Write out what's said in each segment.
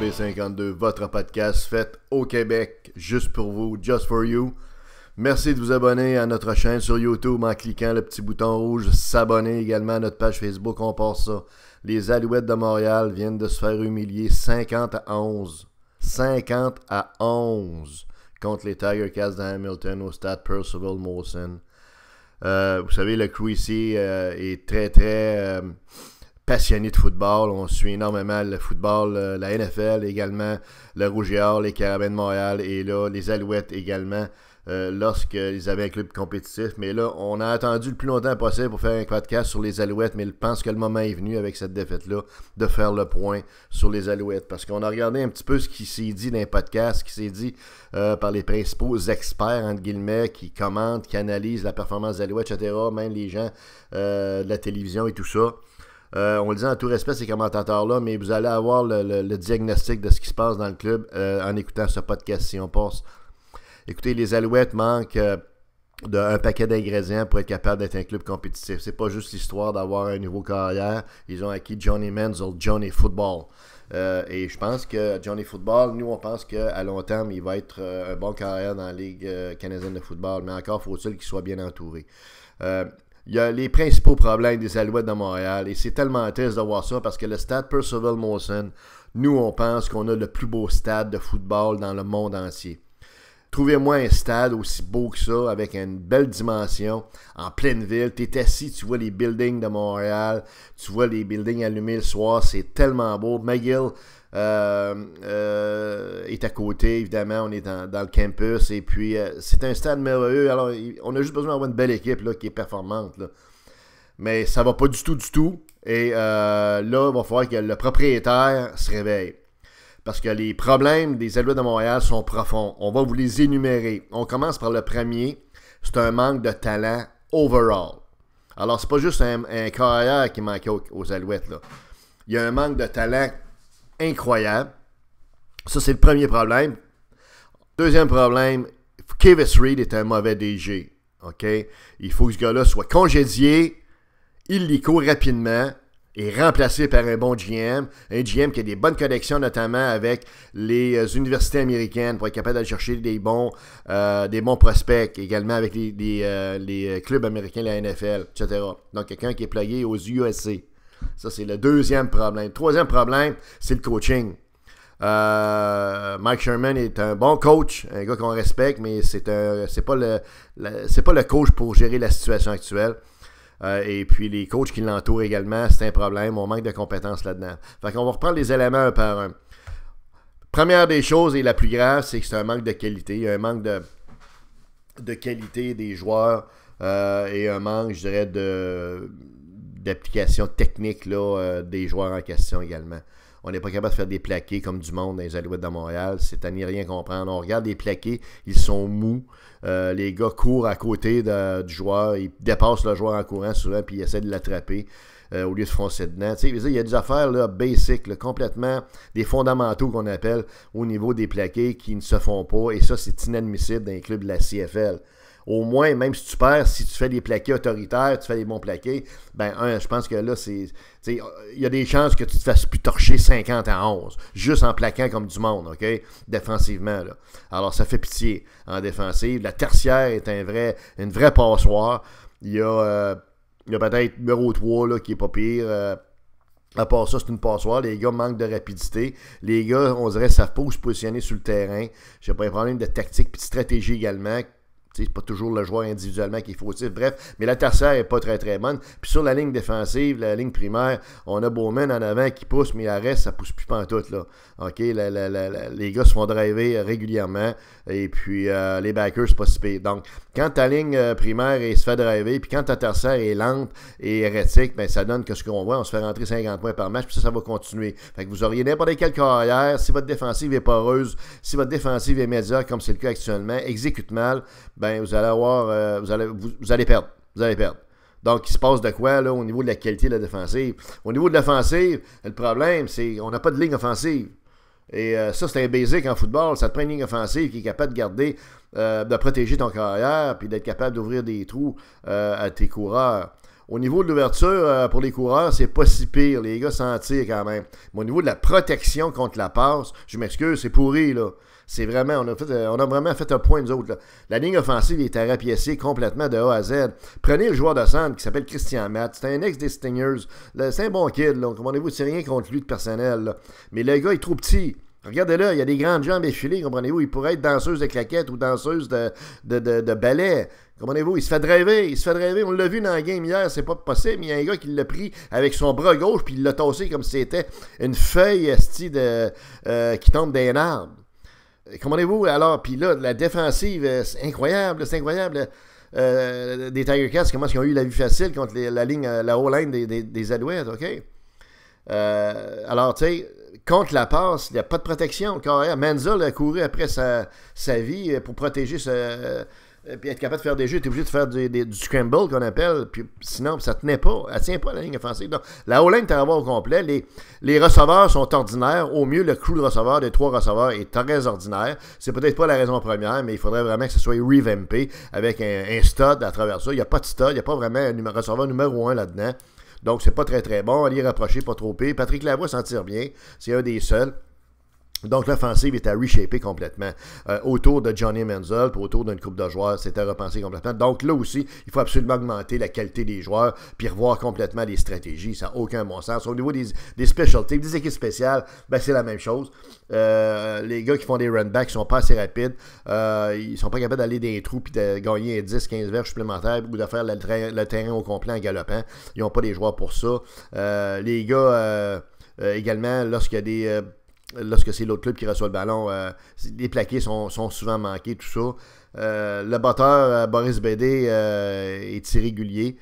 B52, votre podcast fait au Québec, juste pour vous, just for you. Merci de vous abonner à notre chaîne sur YouTube en cliquant le petit bouton rouge, s'abonner également à notre page Facebook, on passe ça. Les Alouettes de Montréal viennent de se faire humilier 50-11. 50-11 contre les Tiger Cats de Hamilton au stade Percival Molson. Vous savez, le crew ici est très passionné de football. On suit énormément le football, la NFL également, le Rouge et Or, les Carabins de Montréal et là, les Alouettes également, lorsqu'ils avaient un club compétitif. Mais là, on a attendu le plus longtemps possible pour faire un podcast sur les Alouettes, mais je pense que le moment est venu avec cette défaite-là de faire le point sur les Alouettes. Parce qu'on a regardé un petit peu ce qui s'est dit dans les podcasts, ce qui s'est dit par les principaux experts, entre guillemets, qui commentent, qui analysent la performance des Alouettes, etc., même les gens de la télévision et tout ça. On le dit en tout respect, ces commentateurs-là, mais vous allez avoir le diagnostic de ce qui se passe dans le club en écoutant ce podcast-ci. On passe. Écoutez, les Alouettes manquent d'un paquet d'ingrédients pour être capable d'être un club compétitif. C'est pas juste l'histoire d'avoir un nouveau carrière. Ils ont acquis Johnny Manziel, Johnny Football. Et je pense que Johnny Football, nous, on pense qu'à long terme, il va être un bon carrière dans la Ligue canadienne de football. Mais encore faut-il qu'il soit bien entouré. Il y a les principaux problèmes des Alouettes de Montréal et c'est tellement triste de voir ça parce que le stade Percival Molson, nous on pense qu'on a le plus beau stade de football dans le monde entier. Trouvez-moi un stade aussi beau que ça, avec une belle dimension, en pleine ville. Tu es assis, tu vois les buildings de Montréal, tu vois les buildings allumés le soir, c'est tellement beau. McGill est à côté, évidemment, on est dans le campus, et puis c'est un stade merveilleux. Alors, on a juste besoin d'avoir une belle équipe là, qui est performante. Là. Mais ça va pas du tout. Et là, il va falloir que le propriétaire se réveille. Parce que les problèmes des Alouettes de Montréal sont profonds. On va vous les énumérer. On commence par le premier. C'est un manque de talent overall. Alors, c'est pas juste un carrière qui manquait aux Alouettes. Là. Il y a un manque de talent incroyable. Ça, c'est le premier problème. Deuxième problème, Kevis Reed est un mauvais DG. OK? Il faut que ce gars-là soit congédié illico rapidement et remplacé par un bon GM, un GM qui a des bonnes connexions notamment avec les universités américaines pour être capable d'aller chercher des bons prospects, également avec les clubs américains, la NFL, etc. Donc quelqu'un qui est plugué aux USC. Ça, c'est le deuxième problème. Troisième problème, c'est le coaching. Mike Sherman est un bon coach, un gars qu'on respecte, mais c'est pas le coach pour gérer la situation actuelle. Et puis les coachs qui l'entourent également, c'est un problème. On manque de compétences là-dedans. Fait qu'on va reprendre les éléments un par un. Première des choses et la plus grave, c'est que c'est un manque de qualité. Il y a un manque de qualité des joueurs et un manque, je dirais, d'application technique là, des joueurs en question également. On n'est pas capable de faire des plaqués comme du monde dans les Alouettes de Montréal. C'est à n'y rien comprendre. On regarde les plaqués, ils sont mous. Les gars courent à côté du joueur. Ils dépassent le joueur en courant souvent puis ils essaient de l'attraper au lieu de foncer dedans. Il y a des affaires là, basiques, là, complètement des fondamentaux qu'on appelle au niveau des plaqués qui ne se font pas. Et ça, c'est inadmissible dans les clubs de la CFL. Au moins, même si tu perds, si tu fais des plaqués autoritaires, tu fais des bons plaqués, je pense que là, il y a des chances que tu te fasses plus torcher 50-11, juste en plaquant comme du monde, OK? Défensivement, là. Alors, ça fait pitié en défensive. La tertiaire est une vraie passoire. Il y a peut-être numéro 3, là, qui est pas pire. À part ça, c'est une passoire. Les gars manquent de rapidité. Les gars, on dirait, savent pas où se positionner sur le terrain. J'ai pas un problème de tactique et de stratégie également. C'est pas toujours le joueur individuellement qui est fautif. Bref, mais la tertiaire est pas très bonne. Puis sur la ligne défensive, la ligne primaire, on a Bowman en avant qui pousse, mais le reste, ça pousse plus pantoute, là. OK, les gars se font driver régulièrement. Et puis les backers, c'est pas si pire. Donc, quand ta ligne primaire se fait driver, puis quand ta tertiaire est lente et erratique, ça donne que ce qu'on voit, on se fait rentrer 50 points par match, puis ça va continuer. Fait que vous auriez n'importe quelle carrière, si votre défensive est poreuse, si votre défensive est médiocre, comme c'est le cas actuellement, exécute mal, vous allez avoir, vous allez perdre. Vous allez perdre. Donc, il se passe de quoi là, au niveau de la qualité de la défensive? Au niveau de l'offensive, le problème, c'est qu'on n'a pas de ligne offensive. Et ça, c'est un basic en football. Ça te prend une ligne offensive qui est capable de garder, de protéger ton carrière, puis d'être capable d'ouvrir des trous à tes coureurs. Au niveau de l'ouverture, pour les coureurs, c'est pas si pire. Les gars s'en tirent quand même. Mais au niveau de la protection contre la passe, je m'excuse, c'est pourri, là. C'est vraiment, on a vraiment fait un point, nous autres, là. La ligne offensive est à rapiécer complètement de A à Z. Prenez le joueur de centre qui s'appelle Christian Matt. C'est un ex des Stingers. C'est un bon kid, là. Comprenez-vous, c'est rien contre lui de personnel, là. Mais le gars est trop petit. Regardez-là, il y a des grandes jambes effilées, comprenez-vous. Il pourrait être danseuse de claquettes ou danseuse de ballet. Comprenez-vous, il se fait driver. On l'a vu dans la game hier, c'est pas possible. Il y a un gars qui l'a pris avec son bras gauche puis il l'a tassé comme si c'était une feuille qui tombe d'un arbre. Comprenez-vous, alors, puis là, la défensive, c'est incroyable. Des Tiger Cats, comment ils ont eu la vie facile contre la O-line des Alouettes, OK? Alors, tu sais, contre la passe, il n'y a pas de protection. Manziel a couru après sa vie pour protéger puis être capable de faire des jeux. Tu es obligé de faire du scramble qu'on appelle, puis sinon ça tenait pas. Elle tient pas la ligne offensive. Donc, la O-line est à avoir au complet. Les receveurs sont ordinaires. Au mieux, le crew de receveurs des 3 receveurs est très ordinaire. C'est peut-être pas la raison première, mais il faudrait vraiment que ce soit revampé avec un stud à travers ça. Il n'y a pas de stud, il n'y a pas vraiment un receveur numéro 1 là-dedans. Donc, c'est pas très très bon. On y rapprocher, pas trop pire. Patrick Lavoie s'en tire bien. C'est un des seuls. Donc, l'offensive est à reshaper complètement autour de Johnny Manziel, puis autour d'une coupe de joueurs, c'est à repenser complètement. Donc, là aussi, il faut absolument augmenter la qualité des joueurs, puis revoir complètement les stratégies. Ça n'a aucun bon sens. Au niveau des special teams, des équipes spéciales, ben, c'est la même chose. Les gars qui font des run-backs sont pas assez rapides. Ils sont pas capables d'aller dans les trous puis de gagner 10-15 verges supplémentaires ou de faire le terrain au complet en galopant. Ils n'ont pas des joueurs pour ça. Les gars, également, lorsque c'est l'autre club qui reçoit le ballon, les plaqués sont souvent manqués, tout ça. Le batteur, Boris Bédé, est irrégulier.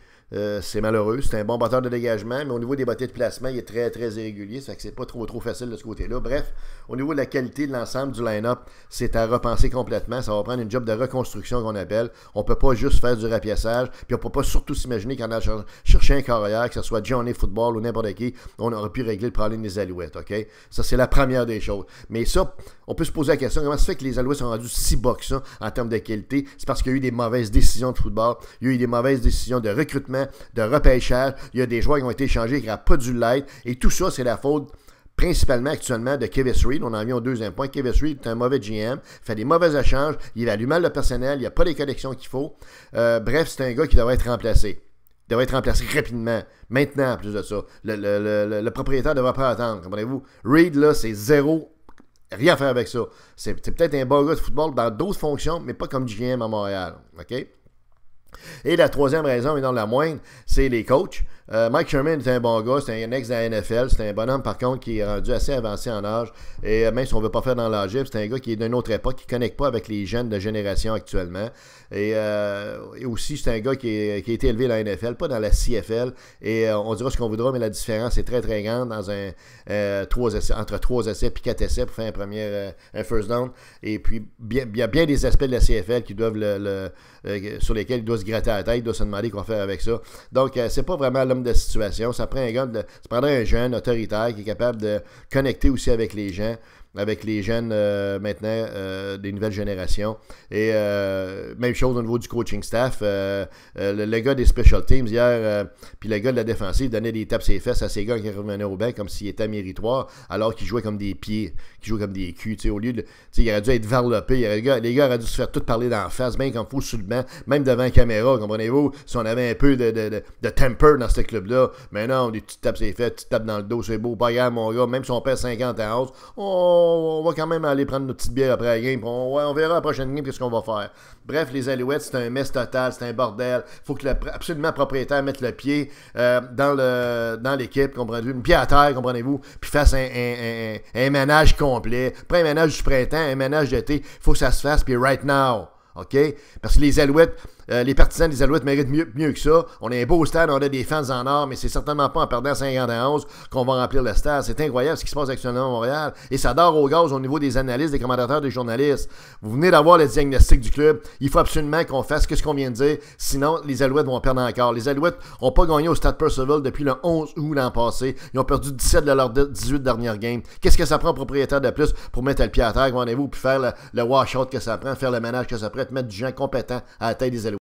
C'est malheureux. C'est un bon batteur de dégagement, mais au niveau des bottées de placement, il est très, très irrégulier. Ça fait que c'est pas trop facile de ce côté-là. Bref, au niveau de la qualité de l'ensemble du line-up, c'est à repenser complètement. Ça va prendre une job de reconstruction qu'on appelle. On peut pas juste faire du rapiaçage, puis on peut pas surtout s'imaginer qu'en allant chercher un carrière, que ce soit Johnny Football ou n'importe qui, on aurait pu régler le problème des Alouettes, OK? Ça, c'est la première des choses. Mais ça, on peut se poser la question, comment ça fait que les Alouettes sont rendus si bas que ça en termes de qualité? C'est parce qu'il y a eu des mauvaises décisions de football, il y a eu des mauvaises décisions de recrutement, de repêchage, il y a des joueurs qui ont été échangés qui n'auraient pas dû l'être, et tout ça, c'est la faute principalement actuellement de Kevis Reed. On en vient au deuxième point. Kevis Reed est un mauvais GM, fait des mauvais échanges, il évalue mal le personnel, il n'y a pas les connexions qu'il faut. Bref, c'est un gars qui devrait être remplacé. Il devrait être remplacé rapidement. Maintenant, en plus de ça. Le propriétaire ne devrait pas attendre. Comprenez-vous? Reed, là, c'est zéro. Rien à faire avec ça. C'est peut-être un bon gars de football dans d'autres fonctions, mais pas comme GM à Montréal. OK? Et la troisième raison, et non la moindre, c'est les coachs. Mike Sherman est un bon gars, c'est un ex de la NFL, c'est un bonhomme par contre qui est rendu assez avancé en âge, et même si on ne veut pas faire dans l'âge, c'est un gars qui est d'une autre époque, qui ne connecte pas avec les jeunes de génération actuellement, et aussi c'est un gars qui a été élevé dans la NFL, pas dans la CFL, et on dira ce qu'on voudra, mais la différence est très très grande dans entre 3 essais et 4 essais pour faire un first down, et puis il y a bien des aspects de la CFL qui doivent sur lesquels il doit se gratter la tête, il doit se demander quoi faire avec ça. Donc, c'est pas vraiment l'homme de situation. Ça prendrait un jeune autoritaire qui est capable de connecter aussi avec les gens, avec les jeunes maintenant des nouvelles générations. Et même chose au niveau du coaching staff. Le gars des special teams hier, puis le gars de la défensive donnait des tapes ses fesses à ces gars qui revenaient au banc comme s'il était méritoire, alors qu'ils jouaient comme des pieds, qu'ils jouaient comme des culs. Au lieu de. Il aurait dû être varlopé. Les gars auraient dû se faire tout parler d'en face, bien comme il faut sur le banc, même devant la caméra, comprenez-vous, si on avait un peu de temper dans ce club-là. Mais non, tu tapes ses fesses, tu tapes dans le dos, c'est beau, pas grave, mon gars, même si on perd 50 à 11, on va quand même aller prendre notre petite bière après la game. On verra la prochaine game qu'est-ce qu'on va faire. Bref, les Alouettes, c'est un mess total, c'est un bordel. Il faut que absolument le propriétaire mette le pied dans l'équipe, comprenez-vous, une pied à terre, comprenez-vous, puis fasse un ménage complet. Pas un ménage du printemps, un ménage d'été. Il faut que ça se fasse, puis right now. OK? Parce que les Alouettes, les partisans des Alouettes méritent mieux que ça. On a un beau stade, on a des fans en or, mais c'est certainement pas en perdant 50-11 qu'on va remplir le stade. C'est incroyable ce qui se passe actuellement à Montréal. Et ça dort au gaz au niveau des analystes, des commentateurs, des journalistes. Vous venez d'avoir le diagnostic du club. Il faut absolument qu'on fasse ce qu'on vient de dire. Sinon, les Alouettes vont perdre encore. Les Alouettes n'ont pas gagné au Stade Percival depuis le 11 août l'an passé. Ils ont perdu 17 de leurs 18 dernières games. Qu'est-ce que ça prend au propriétaire de plus pour mettre le pied à terre, comprenez-vous, puis faire le wash-out que ça prend, faire le ménage que ça prend, mettre du gens compétents à la tête des Alouettes?